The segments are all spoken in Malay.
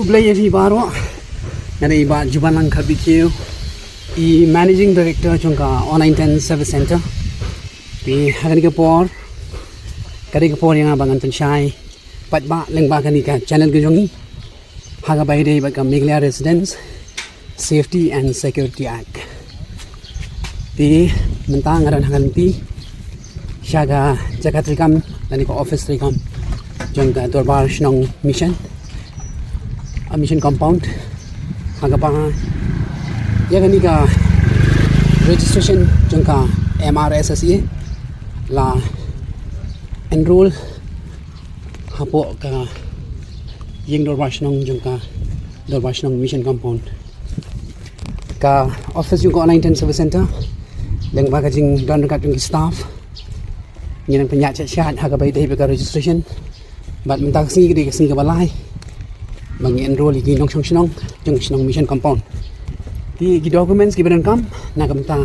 Ublay fi baro nare iba jubalang khabikeu I managing director chungka online 10 service center pi hagani ke por kari ke por yang abangan tunshai patba lengba kani ka channel ke jongi haga bai dei ba ka Meghalaya Residence Safety and Security Act pi mentang ngaran haganti shaga jagatrikam dani ko office trikam jongka dorbar shnong mission a mission compound haga pa ya kani ka registration jongka MRSSE la enroll hapo ka ying dorbar shnong jongka dorbar shnong mission compound ka office yung online 10 service center leng ba ka jing don ka jing staff nang penya chat haga bai dei ka registration bat mentang sini ka balai mang enroll gi nong shong shnong jong shnong mission compound di documents gi badan kam na kamta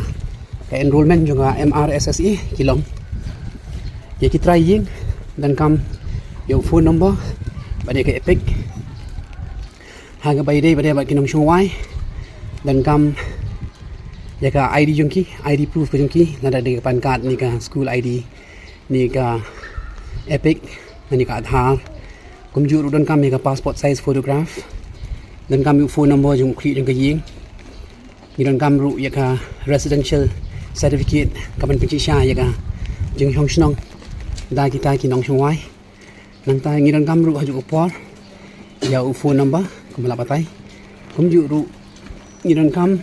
ka enrollment jong MRSSE kilong ya ki try ying dan kam yo phone number bade ka epic haga bai dei bade ba kinong shong wai dan kam ya ka ID jong ki ID proof jong ki na da de pan card ni ka school ID ni ka epic ni ka Aadhaar kumjuru dan kami ka passport size photograph dan kami phone number jong kri jong ka ying ni dan kam ru ya ka residential certificate kapan penci sha ya ka jong hong shnong da kita ki nong shong wai nang ta ngi dan kam ru haju por ya phone number kumala patai kumjuru ni dan kam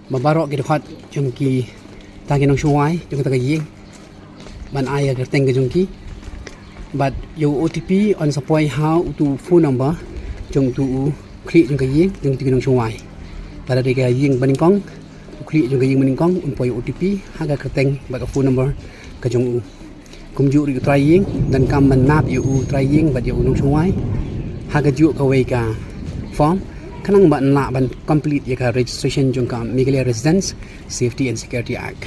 mabarok ki dekat jong ki ta ki nong shong wai jong ta ka ying ban aya ka teng ka jong ki but your OTP on supply how to phone number jong tu create jong ka ying jong ti nong shong wai pada de ka ying baning kong create jong ka ying baning kong un poi OTP haga ka teng ba ka phone number ka jong u kum ju ri try ying dan kam man nap you try ying ba you nong shong wai haga ju ka wei ka form kanang ban la ban complete ya ka registration jong ka Meghalaya Residence Safety and Security Act